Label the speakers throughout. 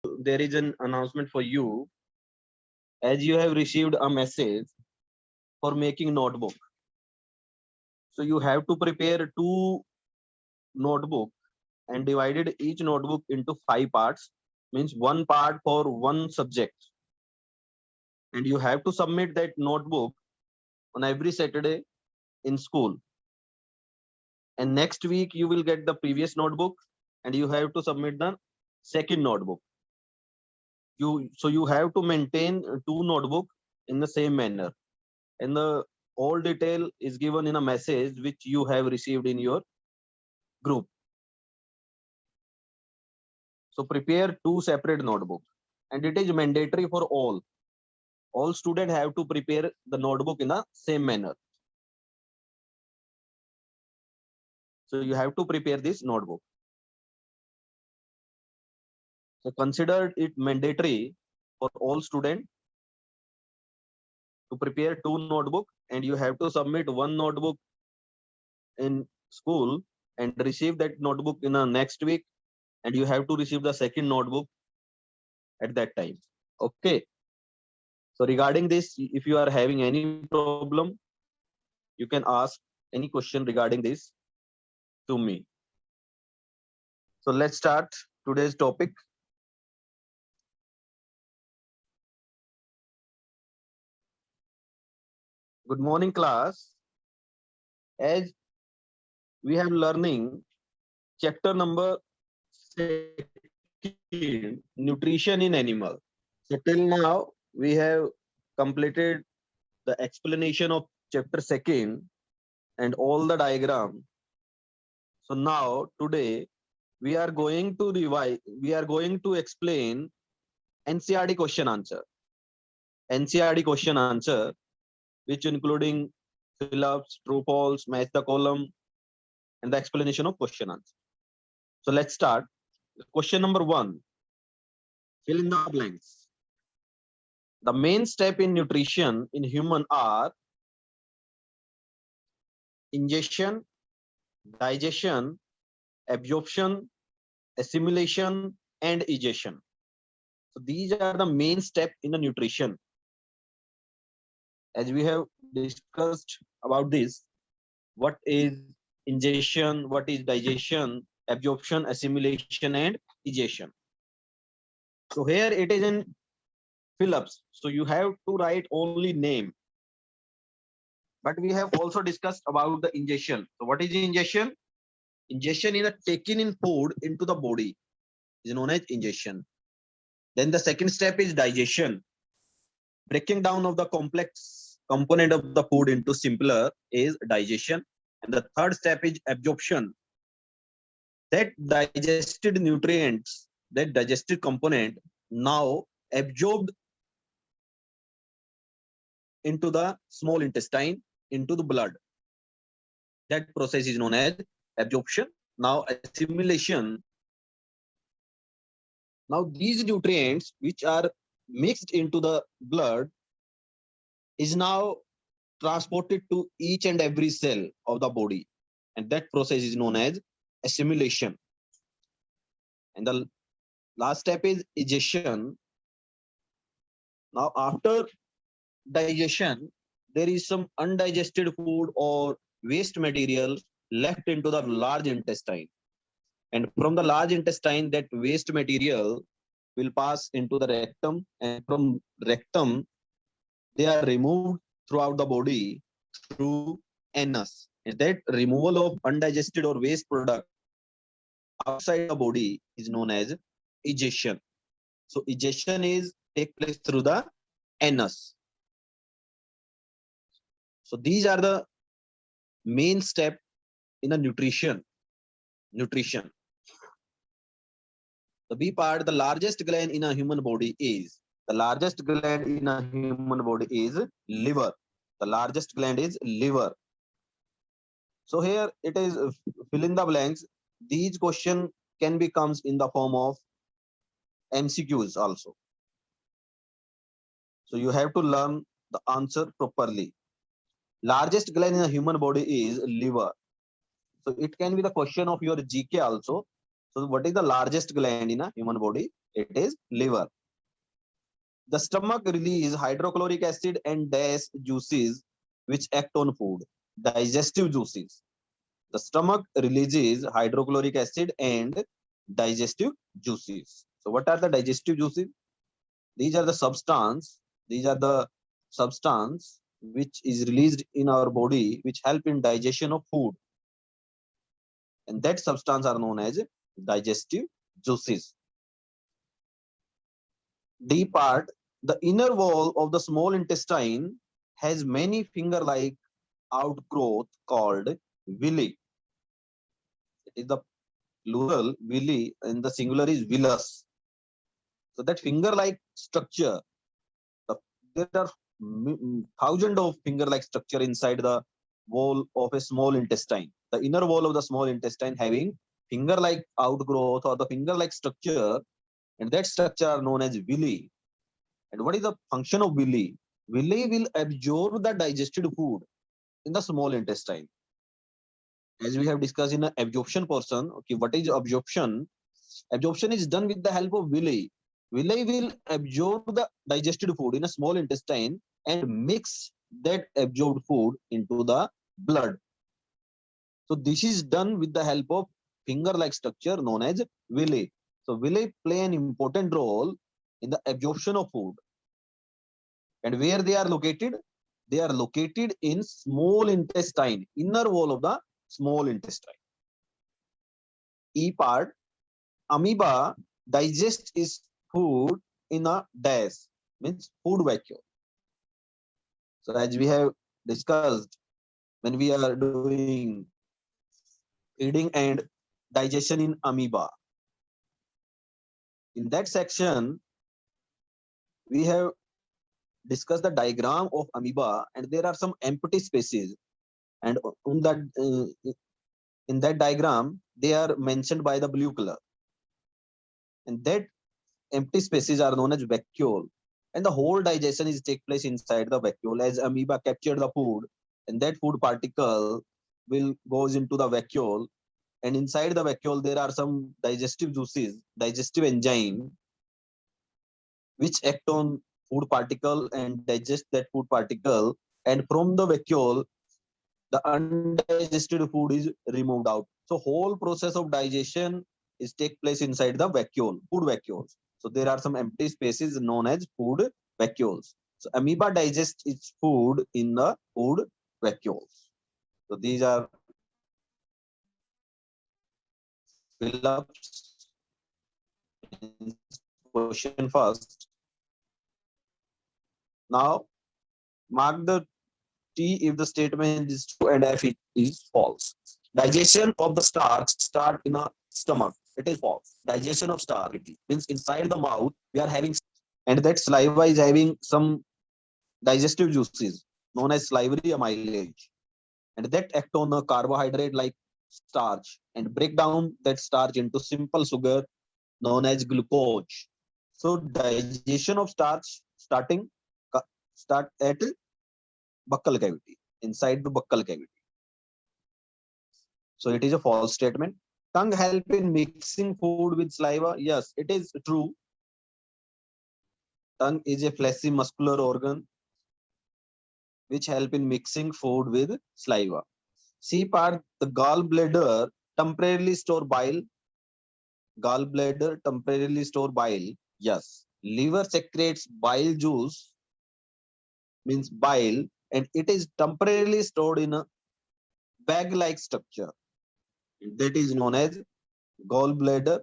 Speaker 1: there is an announcement for you, as you have received a message for making notebook. So you have to prepare two notebook and divided each notebook into 5 parts, means one part for one subject. And you have to submit that notebook on every Saturday in school. And next week you will get the previous notebook and you have to submit the second notebook. You have to maintain two notebook in the same manner. And the all detail is given in a message which you have received in your group. So prepare two separate notebook, and it is mandatory for all. All students have to prepare the notebook in the same manner. So you have to prepare this notebook. So consider it mandatory for all students to prepare two notebook, and you have to submit one notebook in school and receive that notebook in the next week, and you have to receive the second notebook at that time. Okay. So regarding this, if you are having any problem, you can ask any question regarding this to me. So let's start today's topic. Good morning, class. As we have learning chapter number 2, nutrition in animal. So till now we have completed the explanation of chapter 2 and all the diagram. So now today we are going to revise. We are going to explain NCRT question answer. NCRT question answer, which including fill-ups, true, false, match the column, and the explanation of question answer. So let's start. Question number 1. Fill in the blanks. The main step in nutrition in human are ingestion, digestion, absorption, assimilation, and egestion. So these are the main step in the nutrition. As we have discussed about this, what is ingestion, what is digestion, absorption, assimilation, and egestion. So here it is in fill-ups. So you have to write only name. But we have also discussed about the ingestion. So what is ingestion? Ingestion is a taking in food into the body, is known as ingestion. Then the second step is digestion. Breaking down of the complex component of the food into simpler is digestion. And the third step is absorption. That digested nutrients, that digested component now absorbed into the small intestine, into the blood. That process is known as absorption. Now assimilation. Now these nutrients which are mixed into the blood is now transported to each and every cell of the body, and that process is known as assimilation. And the last step is egestion. Now after digestion, there is some undigested food or waste material left into the large intestine, and from the large intestine that waste material will pass into the rectum, and from rectum they are removed throughout the body through anus. And that removal of undigested or waste product outside the body is known as egestion. So egestion is take place through the anus. So these are the main step in a nutrition. The B part, the largest gland in a human body is, the largest gland in a human body is liver. The largest gland is liver. So here it is fill in the blanks. These question can be comes in the form of MCQs also. So you have to learn the answer properly. Largest gland in a human body is liver. So it can be the question of your GK also. So what is the largest gland in a human body? It is liver. The stomach release hydrochloric acid and dash juices which act on food. Digestive juices. The stomach releases hydrochloric acid and digestive juices. So what are the digestive juices? These are the substance. These are the substance which is released in our body which help in digestion of food. And that substance are known as digestive juices. D part, the inner wall of the small intestine has many finger-like outgrowth called villi. It is the plural villi and the singular is villus. So that finger-like structure, there are thousands of finger-like structure inside the wall of a small intestine. The inner wall of the small intestine having finger-like outgrowth or the finger-like structure, and that structure are known as villi. And what is the function of villi? Villi will absorb the digested food in the small intestine. As we have discussed in the absorption portion, okay, what is absorption? Absorption is done with the help of villi. Villi will absorb the digested food in a small intestine and mix that absorbed food into the blood. So this is done with the help of finger-like structure known as villi. So villi play an important role in the absorption of food. And where they are located? They are located in small intestine, inner wall of the small intestine. E part, amoeba digests its food in a dash, means food vacuole. So as we have discussed, when we are doing feeding and digestion in amoeba, in that section, we have discussed the diagram of amoeba and there are some empty spaces. And on that, in that diagram, they are mentioned by the blue color. And that empty spaces are known as vacuole. And the whole digestion is take place inside the vacuole as amoeba capture the food and that food particle will goes into the vacuole, and inside the vacuole there are some digestive juices, digestive enzyme which act on food particle and digest that food particle, and from the vacuole the undigested food is removed out. So whole process of digestion is take place inside the vacuole, food vacuoles. So there are some empty spaces known as food vacuoles. So amoeba digests its food in the food vacuoles. So these are fill-ups in question first. Now mark the T if the statement is true and F it is false. Digestion of the starch start in a stomach. It is false. Digestion of starch means inside the mouth we are having, and that saliva is having some digestive juices known as salivary amylase, and that act on a carbohydrate like starch and break down that starch into simple sugar known as glucose. So digestion of starch start at buccal cavity, inside the buccal cavity. So it is a false statement. Tongue help in mixing food with saliva. Yes, it is true. Tongue is a fleshy muscular organ which help in mixing food with saliva. C part, the gallbladder temporarily store bile. Gallbladder temporarily store bile. Yes. Liver secretes bile juice, means bile, and it is temporarily stored in a bag-like structure. That is known as gallbladder.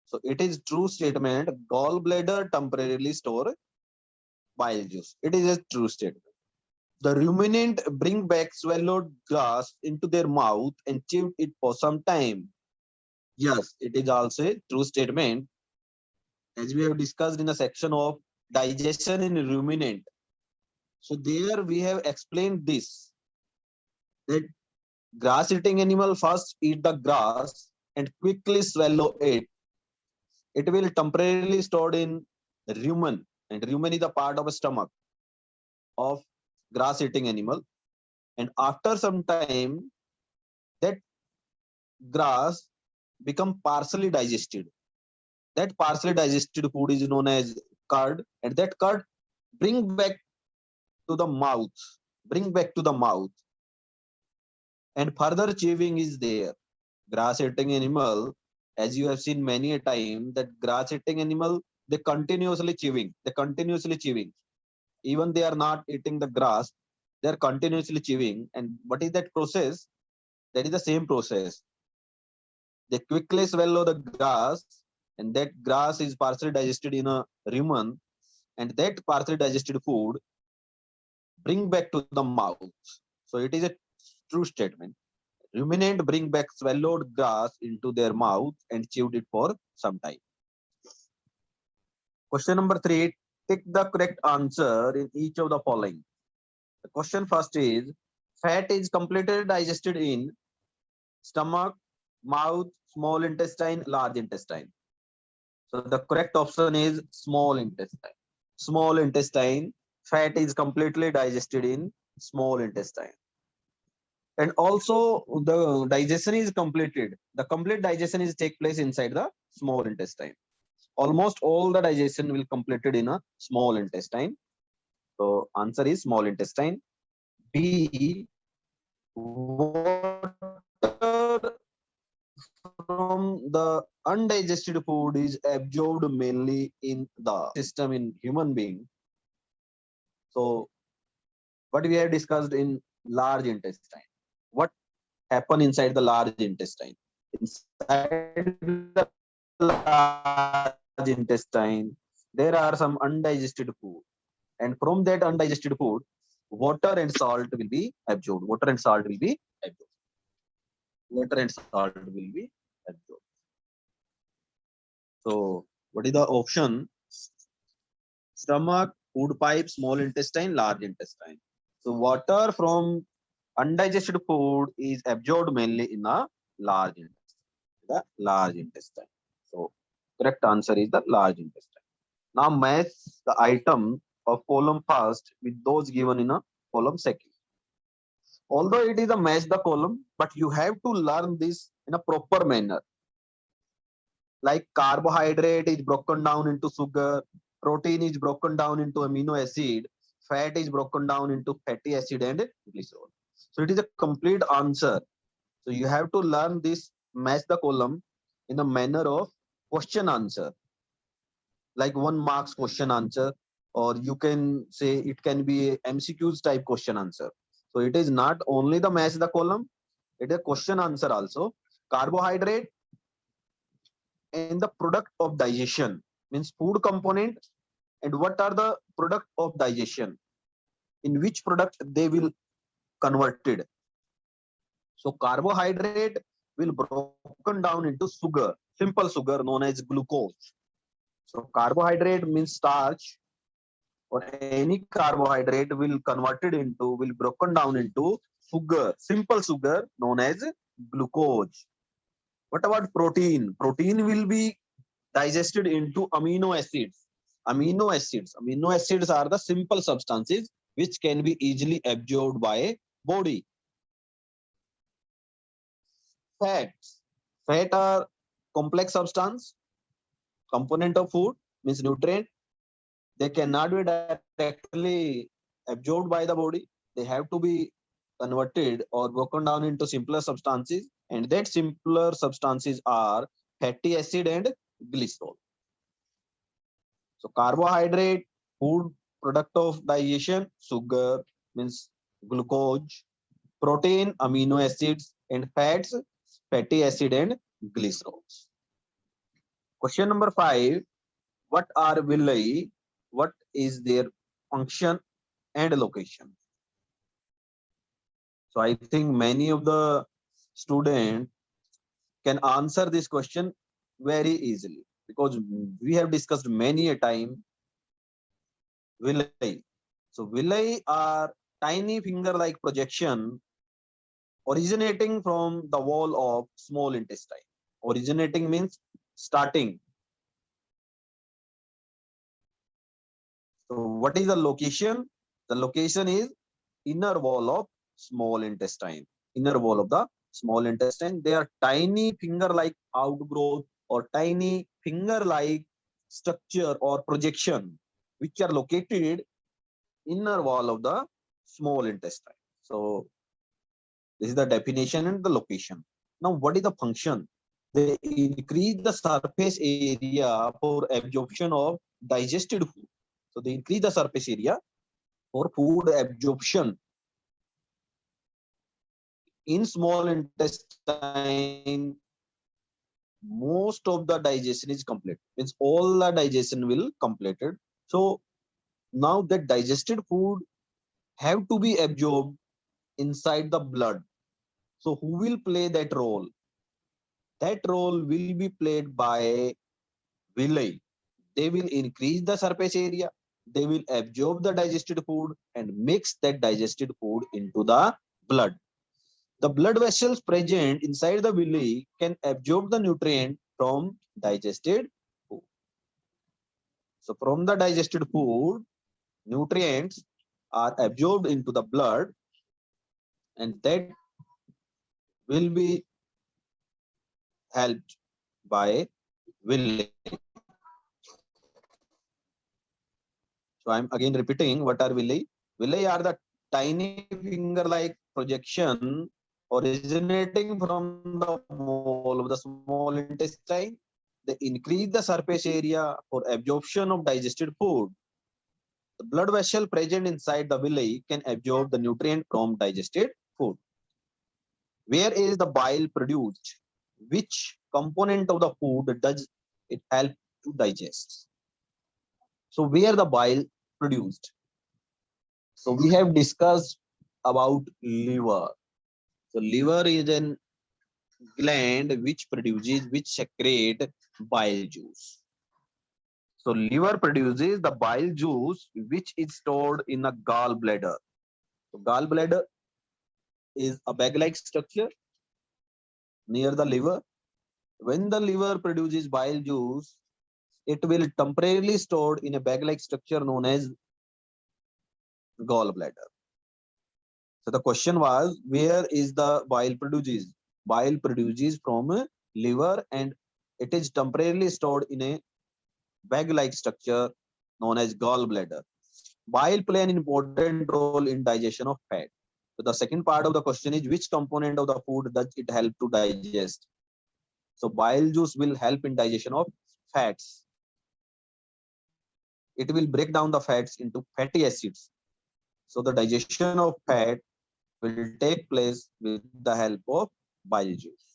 Speaker 1: So it is true statement. Gallbladder temporarily store bile juice. It is a true statement. The ruminant bring back swallowed grass into their mouth and chew it for some time. Yes, it is also a true statement. As we have discussed in a section of digestion in ruminant. So there we have explained this, that grass eating animal first eat the grass and quickly swallow it. It will temporarily stored in rumen, and rumen is a part of a stomach of grass eating animal, and after some time that grass become partially digested, That partially digested food is known as curd, and that curd bring back to the mouth, bring back to the mouth, and further chewing is there. Grass eating animal, as you have seen many a time, that grass eating animal, they continuously chewing, even they are not eating the grass, they are continuously chewing. And what is that process? That is the same process. They quickly swallow the grass, and that grass is partially digested in a rumen, and that partially digested food bring back to the mouth. So it is a true statement. Ruminant bring back swallowed grass into their mouth and chewed it for some time. Question number 3. Pick the correct answer in each of the following. The question first is, fat is completely digested in stomach, mouth, small intestine, large intestine. So the correct option is small intestine. Small intestine, fat is completely digested in small intestine. And also the digestion is completed. The complete digestion is take place inside the small intestine. Almost all the digestion will completed in a small intestine. So answer is small intestine. B, water from the undigested food is absorbed mainly in the system in human being. So what we have discussed in large intestine. What happen inside the large intestine? Inside the large intestine, there are some undigested food. And from that undigested food, water and salt will be absorbed. Water and salt will be absorbed. Water and salt will be absorbed. So, what is the option? Stomach, food pipe, small intestine, large intestine. So, water from undigested food is absorbed mainly in a large intestine. The large intestine. So, correct answer is the large intestine. Now, match the item of column first with those given in a column second. Although it is a match the column, but you have to learn this in a proper manner. Like carbohydrate is broken down into sugar, protein is broken down into amino acid, fat is broken down into fatty acid and glycerol. So it is a complete answer. So you have to learn this match the column in the manner of question answer, like 1 marks question answer, or you can say it can be a MCQs type question answer. So it is not only the match the column, it is a question answer also. Carbohydrate and the product of digestion means food component, and what are the product of digestion, in which product they will converted. So carbohydrate will broken down into sugar, simple sugar known as glucose. So carbohydrate means starch, or any carbohydrate will broken down into sugar, simple sugar known as glucose. What about protein? Protein will be digested into amino acids. Amino acids are the simple substances which can be easily absorbed by body. Fats. Fat are complex substance, component of food, means nutrient. They cannot be directly absorbed by the body. They have to be converted or broken down into simpler substances, and that simpler substances are fatty acid and glycerol. So carbohydrate, food product of digestion, sugar means glucose, protein, amino acids, and fats, fatty acid and glycerols. Question number 5. What are villi? What is their function and location? So I think many of the students can answer this question very easily, because we have discussed many a time villi. So villi are tiny finger-like projection originating from the wall of small intestine. Originating means starting. So what is the location? The location is inner wall of small intestine. Inner wall of the small intestine. They are tiny finger-like outgrowth or tiny finger-like structure or projection which are located inner wall of the small intestine. So this is the definition and the location. Now, what is the function? They increase the surface area for absorption of digested food. So they increase the surface area for food absorption in small intestine. Most of the digestion is complete. Means all the digestion will completed. So now that digested food have to be absorbed inside the blood. So who will play that role? That role will be played by villi. They will increase the surface area. They will absorb the digested food and mix that digested food into the blood. The blood vessels present inside the villi can absorb the nutrient from digested food. So from the digested food, nutrients are absorbed into the blood, and that will be helped by villi. So I'm again repeating what are villi. Villi are the tiny finger-like projection originating from the wall of the small intestine. They increase the surface area for absorption of digested food. The blood vessel present inside the villi can absorb the nutrient from digested food. Where is the bile produced? Which component of the food does it help to digest? So where the bile produced? So we have discussed about liver. So liver is an gland which secrete bile juice. So liver produces the bile juice which is stored in a gallbladder. So gallbladder is a bag-like structure near the liver. When the liver produces bile juice, it will temporarily stored in a bag-like structure known as gallbladder. So the question was, where is the bile produces? Bile produces from liver and it is temporarily stored in a bag-like structure known as gallbladder. Bile play an important role in digestion of fat. So the second part of the question is, which component of the food does it help to digest? So bile juice will help in digestion of fats. It will break down the fats into fatty acids. So the digestion of fat will take place with the help of bile juice.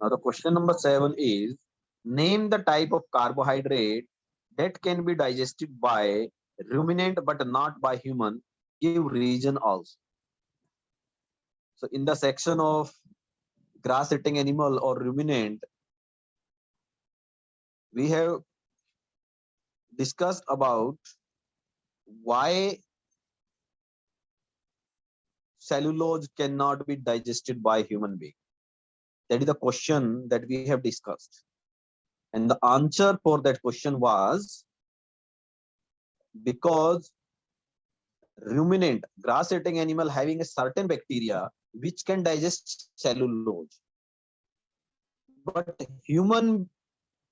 Speaker 1: Now the question number 7 is, name the type of carbohydrate that can be digested by ruminant but not by human. Give reason also. So in the section of grass-eating animal or ruminant, we have discussed about why cellulose cannot be digested by human being. That is the question that we have discussed. And the answer for that question was because ruminant, grass-eating animal having a certain bacteria which can digest cellulose. But human,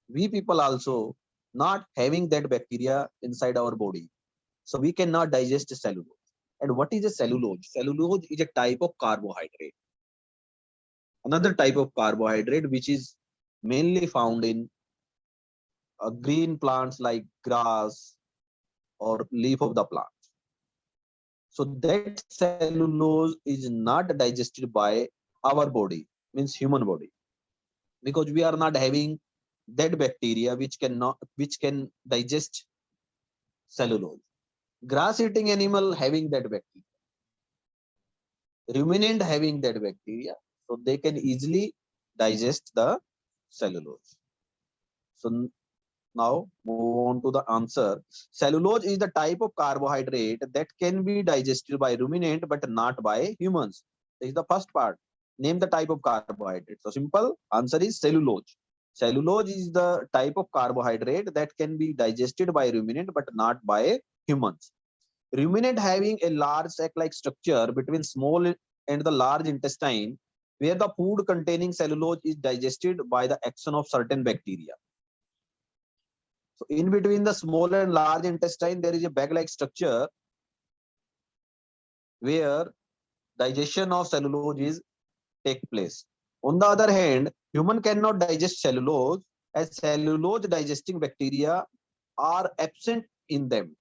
Speaker 1: we people also not having that bacteria inside our body. So we cannot digest cellulose. And what is a cellulose? Cellulose is a type of carbohydrate. Another type of carbohydrate which is mainly found in green plants like grass or leaf of the plant. So that cellulose is not digested by our body, means human body, because we are not having that bacteria which can digest cellulose. Grass-eating animal having that bacteria, ruminant having that bacteria, so they can easily digest the cellulose. So now move on to the answer. Cellulose is the type of carbohydrate that can be digested by ruminant but not by humans. This is the first part. Name the type of carbohydrate. So simple answer is cellulose. Cellulose is the type of carbohydrate that can be digested by ruminant but not by humans. Ruminant having a large sac-like structure between small and the large intestine where the food containing cellulose is digested by the action of certain bacteria. So in between the small and large intestine, there is a bag-like structure where digestion of cellulose is take place. On the other hand, human cannot digest cellulose as cellulose digesting bacteria are absent in them.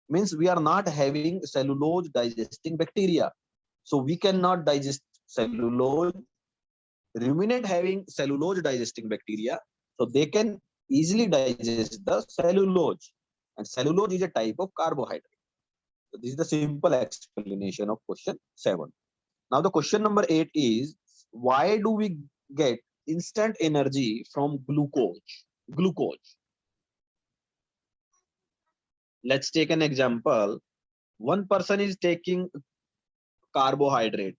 Speaker 1: Means we are not having cellulose digesting bacteria. So we cannot digest cellulose. Ruminant having cellulose digesting bacteria, so they can easily digest the cellulose. And cellulose is a type of carbohydrate. So this is the simple explanation of question 7. Now the question number 8 is, why do we get instant energy from glucose? Glucose. Let's take an example. One person is taking carbohydrate.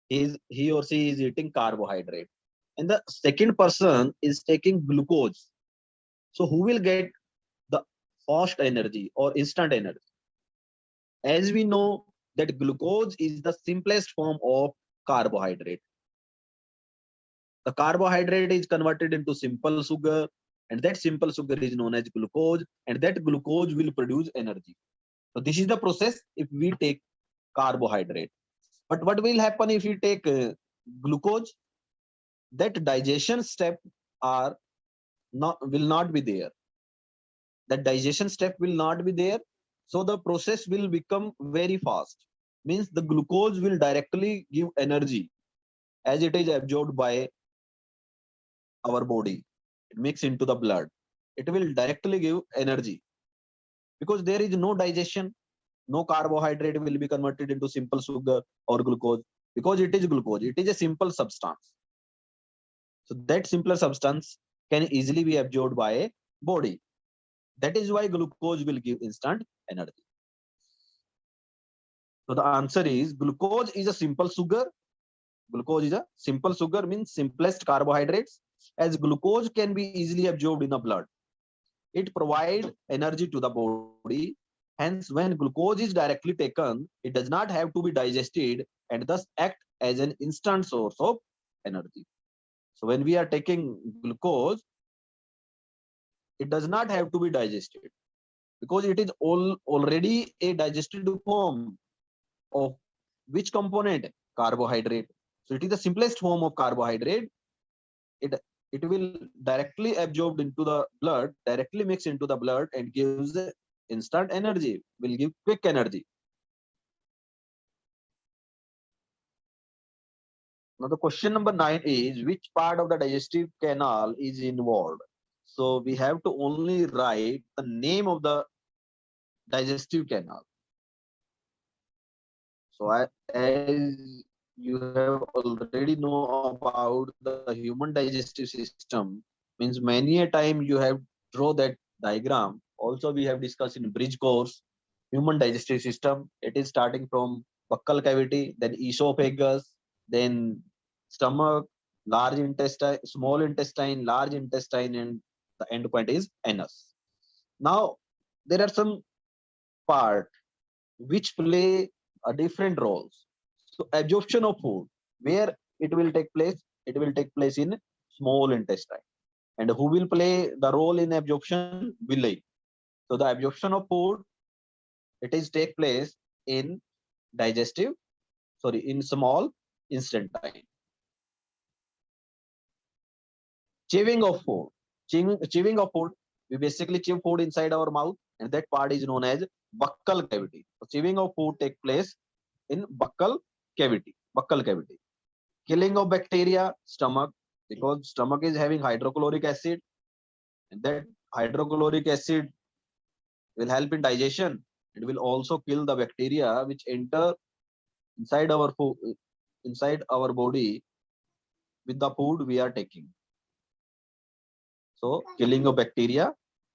Speaker 1: He or she is eating carbohydrate. And the second person is taking glucose. So who will get the fast energy or instant energy? As we know that glucose is the simplest form of carbohydrate. The carbohydrate is converted into simple sugar, and that simple sugar is known as glucose, and that glucose will produce energy. So this is the process if we take carbohydrate. But what will happen if we take glucose? That digestion step are not will not be there. That digestion step will not be there. So the process will become very fast. Means the glucose will directly give energy as it is absorbed by our body. It mix into the blood. It will directly give energy because there is no digestion. No carbohydrate will be converted into simple sugar or glucose because it is glucose. It is a simple substance. So that simpler substance can easily be absorbed by a body. That is why glucose will give instant energy. So the answer is glucose is a simple sugar. Glucose is a simple sugar means simplest carbohydrates, as glucose can be easily absorbed in the blood. It provides energy to the body. Hence, when glucose is directly taken, it does not have to be digested and thus act as an instant source of energy. So when we are taking glucose, it does not have to be digested because it is already a digested form of which component? Carbohydrate. So it is the simplest form of carbohydrate. It it will directly absorbed into the blood, directly mix into the blood and gives instant energy, will give quick energy. Now the question number 9 is, which part of the digestive canal is involved? So we have to only write the name of the digestive canal. So as you have already know about the human digestive system, means many a time you have draw that diagram. Also we have discussed in bridge course human digestive system. It is starting from buccal cavity, then esophagus, then stomach, large intestine, small intestine, large intestine, and the end point is anus. Now there are some part which play a different roles. So absorption of food, where it will take place? It will take place in small intestine. And who will play the role in absorption? Villi. So the absorption of food, it is take place in digestive, sorry, in small intestine. Chewing of food. Chewing of food, we basically chew food inside our mouth, and that part is known as buccal cavity. So chewing of food take place in buccal cavity. Buccal cavity. Killing of bacteria, stomach, because stomach is having hydrochloric acid, and that hydrochloric acid will help in digestion. It will also kill the bacteria which enter inside our food, inside our body with the food we are taking. So killing of bacteria,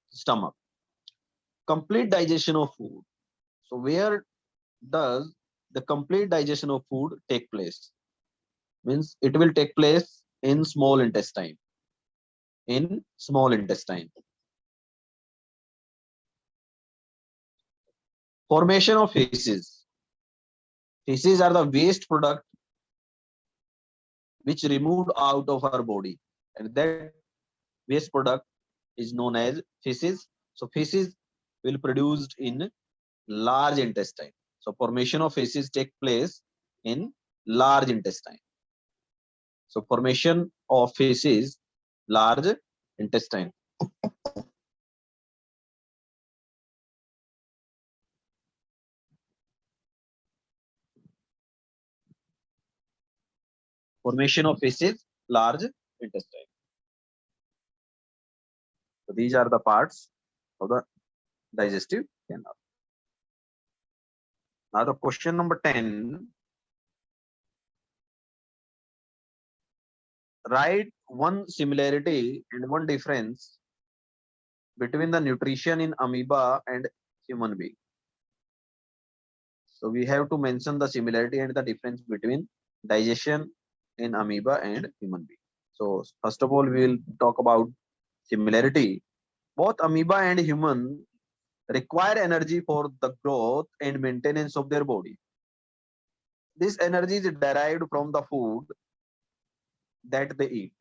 Speaker 1: stomach. Complete digestion of food. So where does the complete digestion of food take place? Means it will take place in small intestine. In small intestine. Formation of feces. Feces are the waste product which removed out of our body, and that waste product is known as feces. So feces will produced in large intestine. So formation of feces take place in large intestine. So formation of feces, large intestine. Formation of feces, large intestine. So these are the parts of the digestive canal. Now the question number 10. Write one similarity and one difference between the nutrition in amoeba and human being. So we have to mention the similarity and the difference between digestion in amoeba and human being. So first of all, we will talk about similarity. Both amoeba and human require energy for the growth and maintenance of their body. This energy is derived from the food that they eat.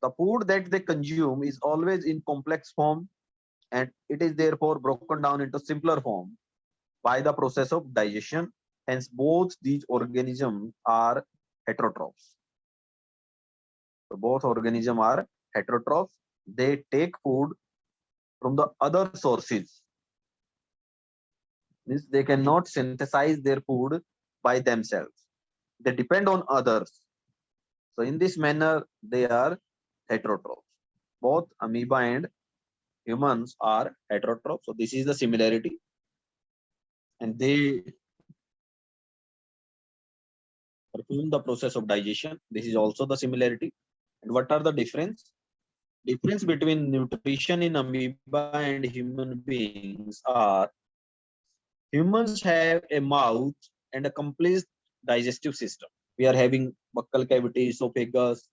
Speaker 1: The food that they consume is always in complex form, and it is therefore broken down into simpler form by the process of digestion. Hence, both these organisms are heterotrophs. So both organisms are heterotrophs. They take food from the other sources. Means they cannot synthesize their food by themselves. They depend on others. So in this manner, they are heterotrophs. Both amoeba and humans are heterotrophs. So this is the similarity. And they perform the process of digestion. This is also the similarity. And what are the difference? Difference between nutrition in amoeba and human beings are humans have a mouth and a complete digestive system. We are having buccal cavity, esophagus,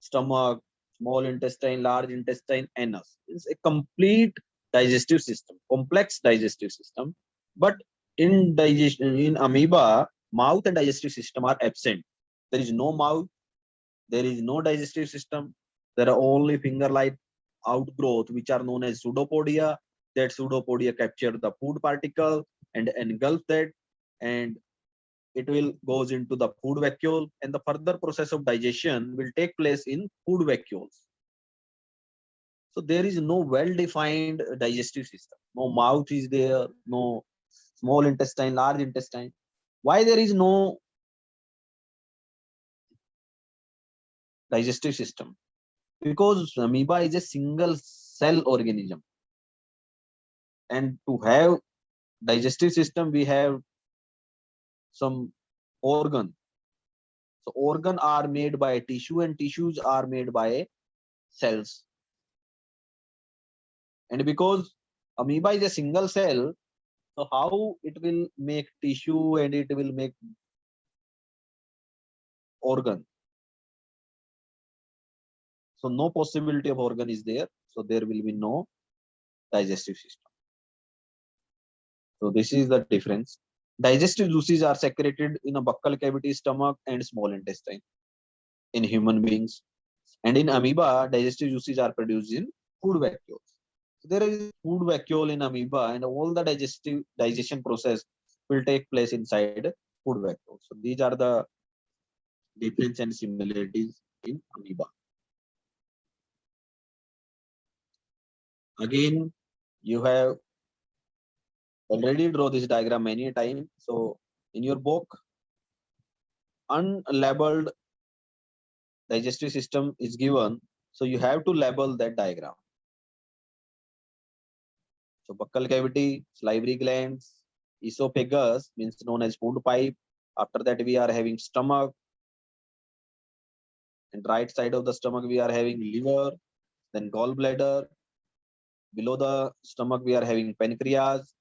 Speaker 1: stomach, small intestine, large intestine, anus. It's a complete digestive system, complex digestive system. But in digestion, in amoeba, mouth and digestive system are absent. There is no mouth, there is no digestive system. There are only finger-like outgrowth, which are known as pseudopodia. That pseudopodia capture the food particle and engulf that, and it will goes into the food vacuole, and the further process of digestion will take place in food vacuoles. So there is no well-defined digestive system. No mouth is there, no small intestine, large intestine. Why there is no digestive system? Because amoeba is a single cell organism, and to have digestive system we have some organ. So organ are made by tissue, and tissues are made by cells. And because amoeba is a single cell, so how it will make tissue and it will make organ? So no possibility of organ is there. So there will be no digestive system. So this is the difference. Digestive juices are secreted in a buccal cavity, stomach, and small intestine in human beings. And in amoeba, digestive juices are produced in food vacuoles. So there is food vacuole in amoeba, and all the digestion process will take place inside food vacuole. So these are the difference and similarities in amoeba. Again, you have already draw this diagram many times. So in your book, unlabeled digestive system is given. So you have to label that diagram. So buccal cavity, salivary glands, esophagus means known as food pipe. After that we are having stomach, and right side of the stomach we are having liver, then gallbladder. Below the stomach we are having pancreas,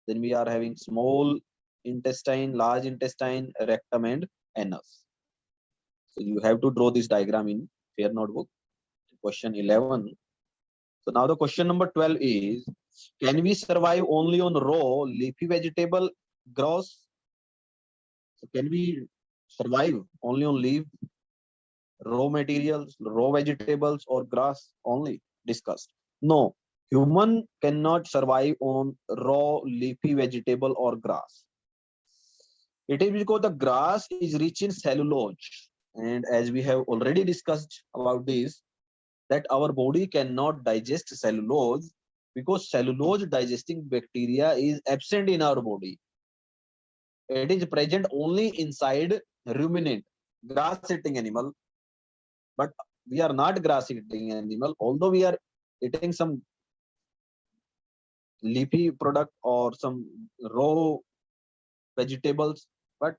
Speaker 1: then we are having small intestine, large intestine, rectum, and anus. So you have to draw this diagram in fair notebook. Question 11. So now the question number 12 is, can we survive only on raw leafy vegetable gross? So can we survive only on leaf, raw materials, raw vegetables, or grass only discussed? No, human cannot survive on raw leafy vegetable or grass. It is because the grass is rich in cellulose, and as we have already discussed about this, that our body cannot digest cellulose because cellulose digesting bacteria is absent in our body. It is present only inside ruminant, grass eating animal, but we are not grass eating animal, although we are eating some leafy product or some raw vegetables, but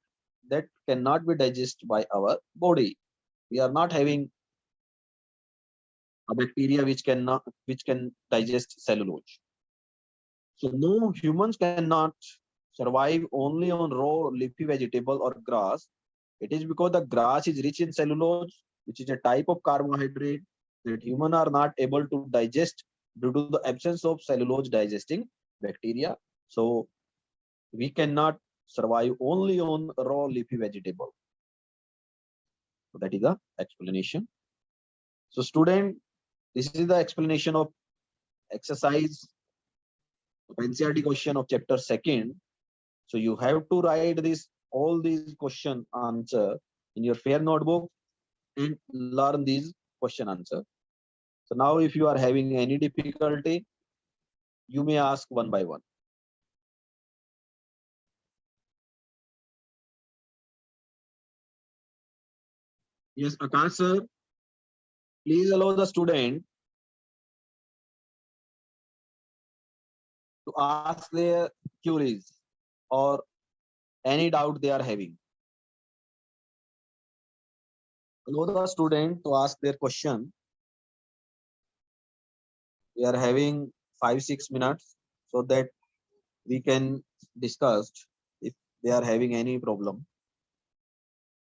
Speaker 1: that cannot be digested by our body. We are not having a bacteria which can digest cellulose. So no, humans cannot survive only on raw leafy vegetable or grass. It is because the grass is rich in cellulose, which is a type of carbohydrate that humans are not able to digest due to the absence of cellulose digesting bacteria. So we cannot survive only on raw leafy vegetable. So that is the explanation. So student, this is the explanation of exercise NCERT question of chapter second. So you have to write this all these question answer in your fair notebook and learn these question answer. So now if you are having any difficulty, you may ask one by one. Yes, Akash sir, please allow the student to ask their queries or any doubt they are having. Allow the student to ask their question. We are having 5-6 minutes so that we can discuss if they are having any problem.